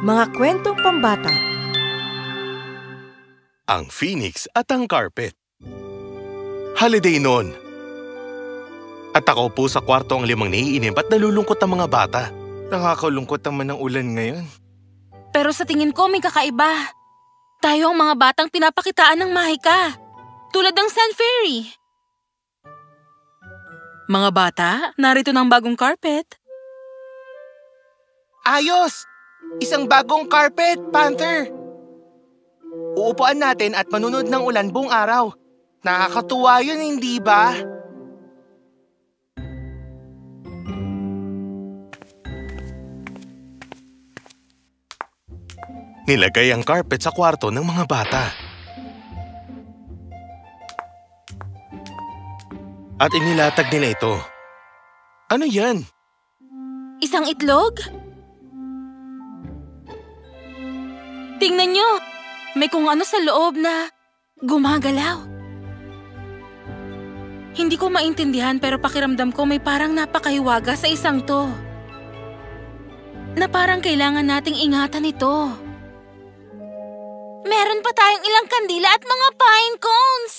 Mga kwentong pambata. Ang Phoenix at ang Carpet. Holiday noon. At ako po sa kwarto ang limang naiinim at nalulungkot ang mga bata. Nakakalungkot naman ang ulan ngayon. Pero sa tingin ko may kakaiba. Tayo ang mga batang pinapakitaan ng mahika. Tulad ng Sand Fairy. Mga bata, narito ng bagong carpet. Ayos! Isang bagong carpet, Panther! Uupuan natin at manunod ng ulan buong araw. Nakakatuwa yun, hindi ba? Nilagay ang carpet sa kwarto ng mga bata. At inilatag nila ito. Ano yan? Isang itlog? Tingnan nyo! May kung ano sa loob na gumagalaw. Hindi ko maintindihan pero pakiramdam ko may parang napakahiwaga sa isang to. Na parang kailangan nating ingatan ito. Meron pa tayong ilang kandila at mga pine cones.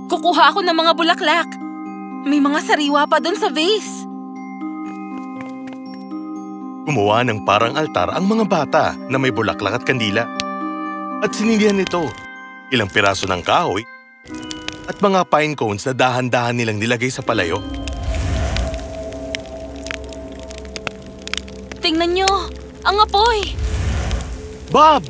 Kukuha ako ng mga bulaklak. May mga sariwa pa doon sa vase. Gumawa ng parang altar ang mga bata na may bulaklak at kandila. At sinilihan nito ilang piraso ng kahoy at mga pine cones na dahan-dahan nilang nilagay sa palayo. Tingnan nyo! Ang apoy! Bob!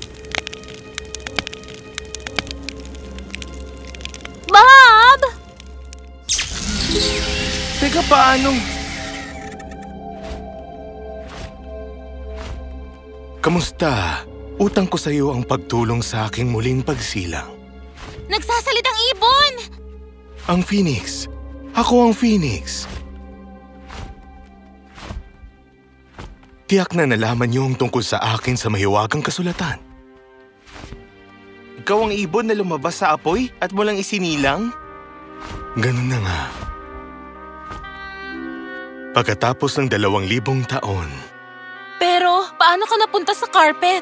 Bob! Teka, paano? Kamusta? Utang ko sa iyo ang pagtulong sa aking muling pagsilang. Nagsasalitang ibon! Ang Phoenix. Ako ang Phoenix. Tiyak na nalaman niyo ang tungkol sa akin sa mahiwagang kasulatan. Ikaw ang ibon na lumabas sa apoy at mo lang isinilang? Ganun na nga. Pagkatapos ng 2,000 taon. Pero, paano ka napunta sa carpet?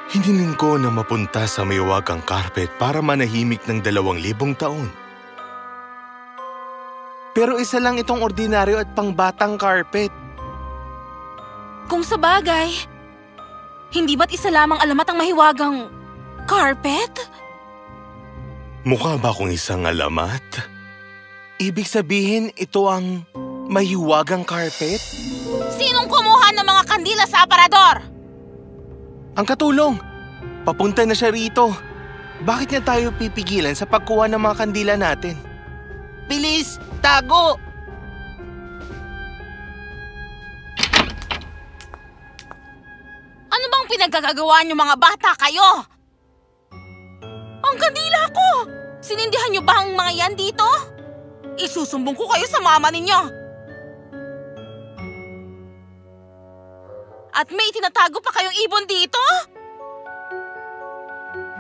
Hiniling ko na mapunta sa mahiwagang carpet para manahimik ng 2,000 taon. Pero isa lang itong ordinaryo at pangbatang carpet. Kung sa bagay, hindi ba't isa lamang alamat ang mahiwagang carpet? Mukha ba akong isang alamat? Ibig sabihin, ito ang mahiwagang carpet? Sinong kumuha ng mga kandila sa aparador? Ang katulong! Papunta na siya rito. Bakit niya tayo pipigilan sa pagkuha ng mga kandila natin? Bilis! Tago! Ano bang pinagkagagawa niyo mga bata kayo? Ang kandila ko! Sinindihan niyo ba ang mga yan dito? Isusumbong ko kayo sa mama ninyo. At may tinatago pa kayong ibon dito?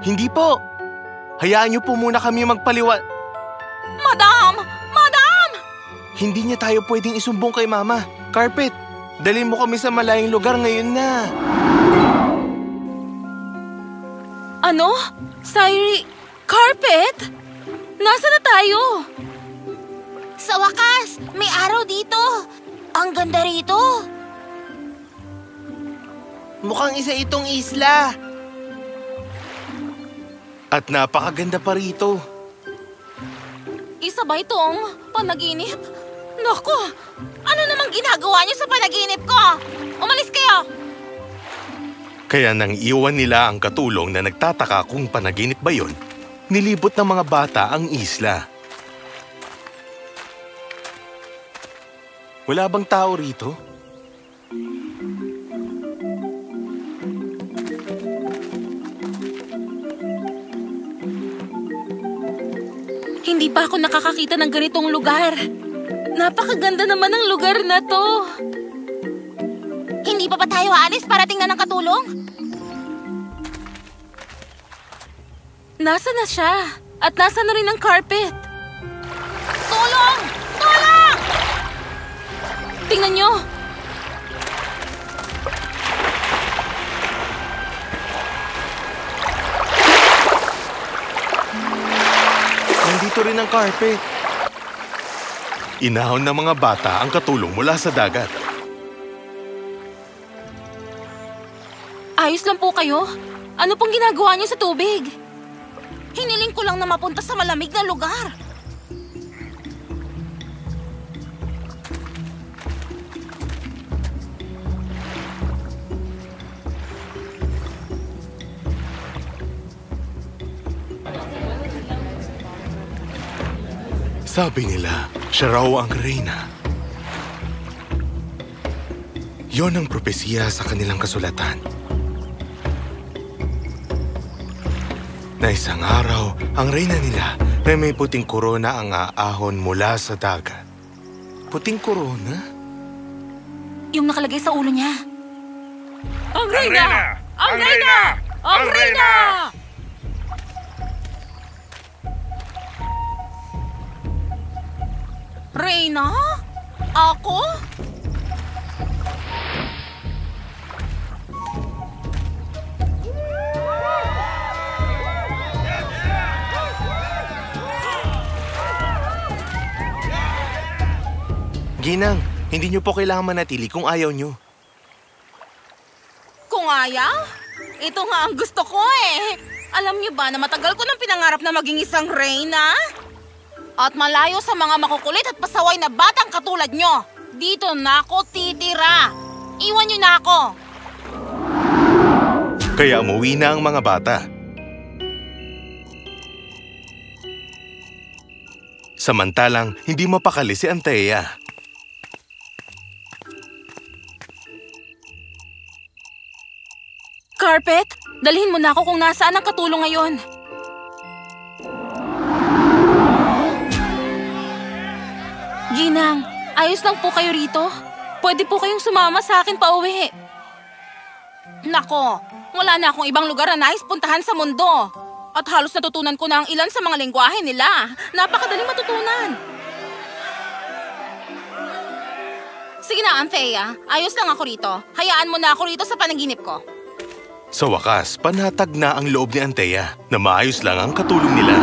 Hindi po. Hayaan niyo po muna kami magpaliwan. Madam! Madam! Hindi niya tayo pwedeng isumbong kay Mama. Carpet, dalhin mo kami sa malayong lugar ngayon na. Ano? Sairi, Carpet? Nasaan na tayo? Sa wakas, may araw dito. Ang ganda rito. Mukhang isa itong isla. At napakaganda pa rito. Isa ba itong panaginip? Naku! Ano namang ginagawa niyo sa panaginip ko? Umalis kayo! Kaya nang iwan nila ang katulong na nagtataka kung panaginip ba yun, nilibot ng mga bata ang isla. Wala bang tao rito? Hindi pa ako nakakakita ng ganitong lugar. Napakaganda naman ng lugar na to. Hindi pa ba tayo aalis para tingnan ng katulong? Nasa na siya? At nasa na rin ang carpet? Tulong! Tulong! Tingnan nyo! gusto rin ng carpet. Inahon ng mga bata ang katulong mula sa dagat. Ayos lang po kayo? Ano pong ginagawa niyo sa tubig? Hiniling ko lang na mapunta sa malamig na lugar. Sabi nila, siya raw ang reyna. Yon ang propesiya sa kanilang kasulatan. Na isang araw, ang reyna nila na may puting korona ang aahon mula sa dagat. Puting korona? Yung nakalagay sa ulo niya. Ang reyna! Ang reyna! Ang reyna! Reyna? Ako? Ginang, hindi niyo po kailangan manatili kung ayaw niyo. Kung ayaw? Ito nga ang gusto ko eh. Alam niyo ba na matagal ko nang pinangarap na maging isang reyna? At malayo sa mga makukulit at pasaway na batang katulad nyo. Dito na ako titira. Iwan niyo na ako. Kaya umuwi na ang mga bata. Samantalang, hindi mapakali si Antea. Carpet, dalhin mo na ako kung nasaan ang katulong ngayon. Ginang, ayos lang po kayo rito. Pwede po kayong sumama sa akin pauwi. Nako, wala na akong ibang lugar na nais puntahan sa mundo. At halos natutunan ko na ang ilan sa mga lengguwahe nila. Napakadaling matutunan. Sige na, Anthea. Ayos lang ako rito. Hayaan mo na ako rito sa panaginip ko. Sa wakas, panatag na ang loob ni Antea na maayos lang ang katulong nila.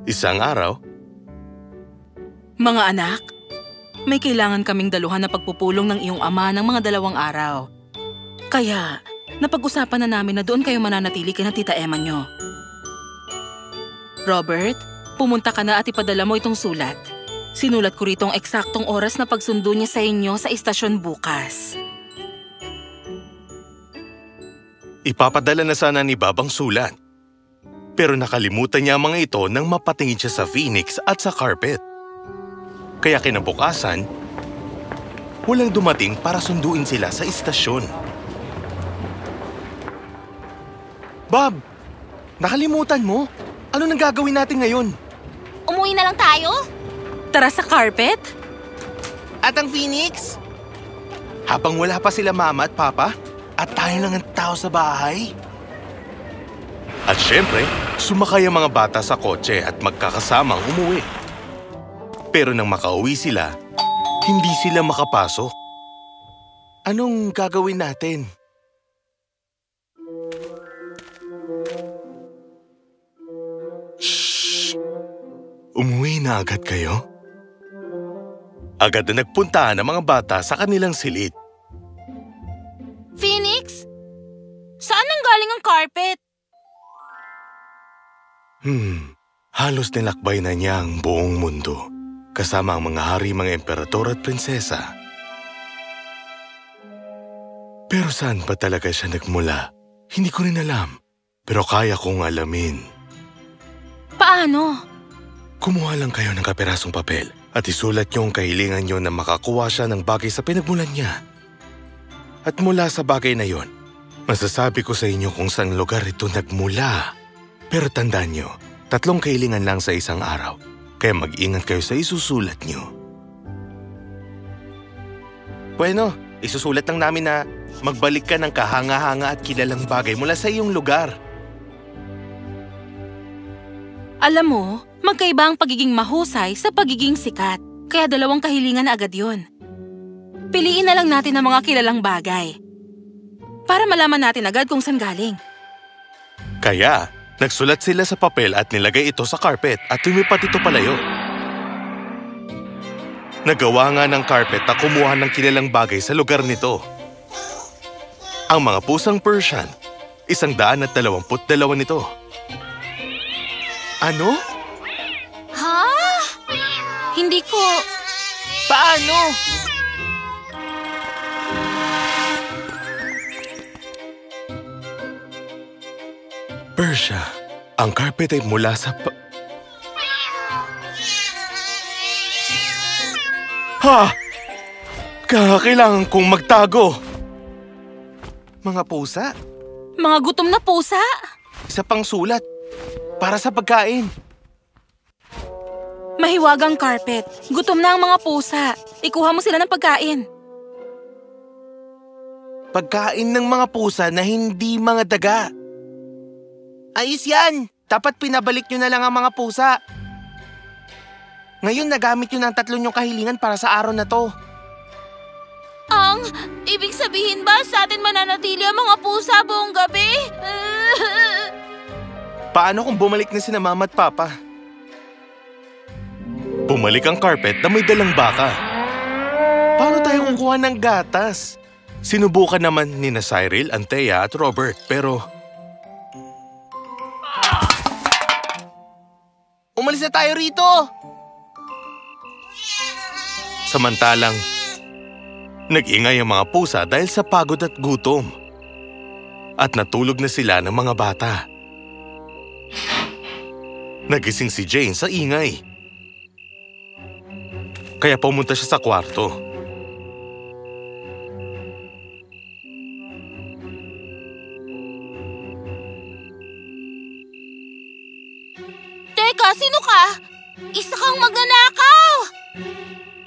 Isang araw, Mga anak, may kailangan kaming daluhan na pagpupulong ng iyong ama ng mga 2 araw. Kaya, napag-usapan na namin na doon kayo mananatili kina Tita Emma nyo. Robert, pumunta ka na at ipadala mo itong sulat. Sinulat ko rito ang eksaktong oras na pagsundo niya sa inyo sa istasyon bukas. ipapadala na sana ni Bob ang sulat. Pero nakalimutan niya ang mga ito nang mapatingin siya sa Phoenix at sa carpet. Kaya kinabukasan, walang dumating para sunduin sila sa istasyon. Bob, nakalimutan mo? Ano nang gagawin natin ngayon? Umuwi na lang tayo? Tara sa carpet? At ang Phoenix? Habang wala pa sila mama at papa, at tayo lang ang tao sa bahay. At syempre, sumakay ang mga bata sa kotse at magkakasamang umuwi. Pero nang makauwi sila, hindi sila makapasok. Anong gagawin natin? Shh! Umuwi na agad kayo? Agad na nagpunta ang mga bata sa kanilang silid. Phoenix? Saan nang galing ang carpet? Halos nilakbay na niya ang buong mundo, kasama ang mga hari, mga emperador at prinsesa. Pero saan ba talaga siya nagmula? Hindi ko rin alam, pero kaya kong alamin. Paano? Kumuha lang kayo ng kapirasong papel at isulat niyo ang kahilingan niyo na makakuha siya ng bagay sa pinagmulan niya. At mula sa bagay na yon, masasabi ko sa inyo kung saan lugar ito nagmula. Pero tandaan niyo, 3 kahilingan lang sa isang araw, kaya mag-ingat kayo sa isusulat niyo. Bueno, isusulat lang namin na magbalik ka ng kahanga-hanga at kilalang bagay mula sa iyong lugar. Alam mo, magkaiba ang pagiging mahusay sa pagiging sikat. Kaya 2 kahilingan na agad yun. Piliin na lang natin ang mga kilalang bagay. Para malaman natin agad kung saan galing. Kaya, Nagsulat sila sa papel at nilagay ito sa carpet at lumipat ito palayo. Nagawa nga ng carpet na kumuha ng kilalang bagay sa lugar nito. Ang mga pusang Persian, 122 nito. Ano? Ha? Hindi ko... Paano? Persia, ang carpet ay mula sa Ha! Kailangan kong magtago. Mga pusa? Mga gutom na pusa? Isa pang sulat. Para sa pagkain. Mahiwagang carpet. Gutom na ang mga pusa. Ikuha mo sila ng pagkain. Pagkain ng mga pusa na hindi mga daga. Ayos yan! Dapat pinabalik nyo na lang ang mga pusa. Ngayon nagamit nyo ng 3 yung kahilingan para sa araw na to. Ang ibig sabihin ba sa atin mananatili ang mga pusa buong gabi? Paano kung bumalik na sina Mama at Papa? Bumalik ang carpet na may dalang baka. Paano tayo kukuha ng gatas? Sinubukan naman ni Cyril, Antea at Robert pero Umalis na tayo rito! samantalang nag-ingay ang mga pusa dahil sa pagod at gutom. At natulog na sila ng mga bata. Nagising si Jane sa ingay. Kaya pumunta siya sa kwarto. Teka, sino ka? Isa kang magnanakaw!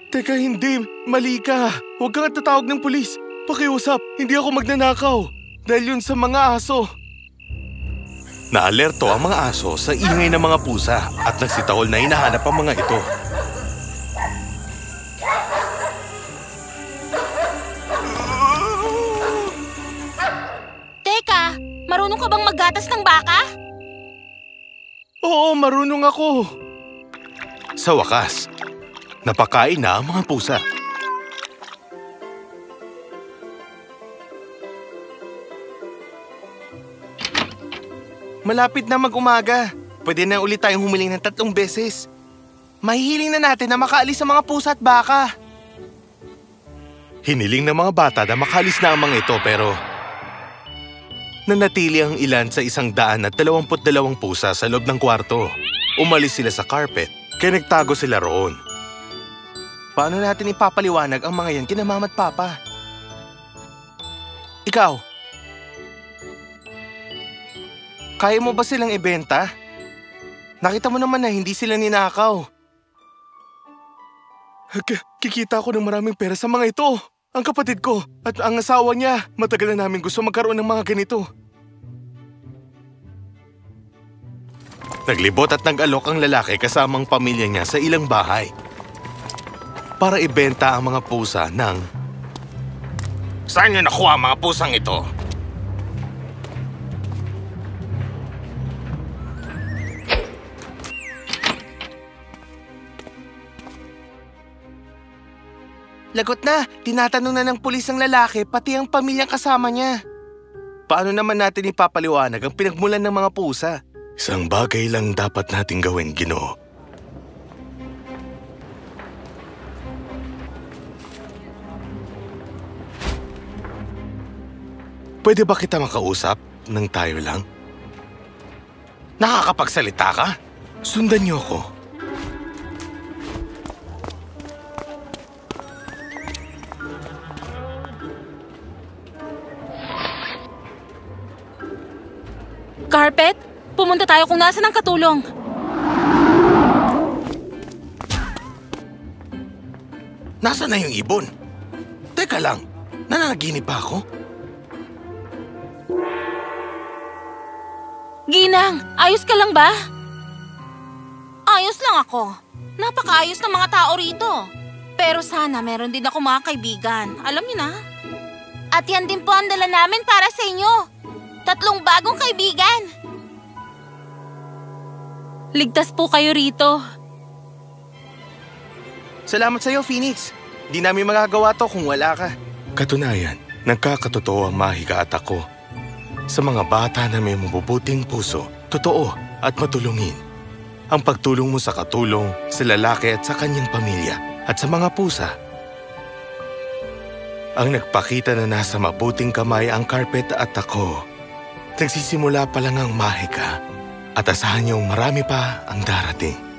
Teka, hindi. Mali ka. Huwag kang tatawag ng pulis. Pakiusap, hindi ako magnanakaw. Dahil yun sa mga aso. Naalerto ang mga aso sa ingay ng mga pusa at nagsitahol na hinahanap ang mga ito. Teka, marunong ka bang maggatas ng baka? Oo, marunong ako. Sa wakas, napakain na ang mga pusa. Malapit na mag-umaga. Pwede na ulit tayong humiling ng 3 beses. Mahihiling na natin na makaalis ang mga pusa at baka. Hiniling ng mga bata na makaalis na ang mga ito pero nanatili ang ilan sa 122 pusa sa loob ng kwarto. Umalis sila sa carpet kaya nagtago sila roon. Paano natin ipapaliwanag ang mga yan kina Mama at Papa? Ikaw, kaya mo ba silang ibenta? Nakita mo naman na hindi sila ninakaw. Kikita ako ng maraming pera sa mga ito. Ang kapatid ko at ang asawa niya, matagal na namin gusto magkaroon ng mga ganito. Naglibot at nag-alok ang lalaki kasamang pamilya niya sa ilang bahay para ibenta ang mga pusa ng... Saan niyo nakuha ang mga pusang ito? Lagot na, tinatanong na ng pulis ang lalaki pati ang pamilyang kasama niya. Paano naman natin ipapaliwanag ang pinagmulan ng mga pusa? Isang bagay lang dapat nating gawin, Ginoo. Pwede ba kita makausap nang tayo lang? Nakakapagsalita ka? Sundan niyo ako. Carpet, pumunta tayo kung nasaan ang katulong. Nasaan na yung ibon? Teka lang, nananaginip pa ako? Ginang, ayos ka lang ba? Ayos lang ako. Napakaayos ng mga tao rito. Pero sana meron din ako mga kaibigan. Alam niyo na. At yan din po ang dala namin para sa inyo. 3 bagong kaibigan. Ligtas po kayo rito. Salamat sa'yo, Phoenix. Di namin magagawa to kung wala ka. Katunayan, nagkakatotoo ang Mahika at ako. Sa mga bata na may mabubuting puso, totoo at matulungin. Ang pagtulong mo sa katulong, sa lalaki at sa kanyang pamilya, at sa mga pusa. Ang nagpakita na nasa mabuting kamay ang Carpet at ako. Nagsisimula pa lang ang Mahika at asahan niyong marami pa ang darating.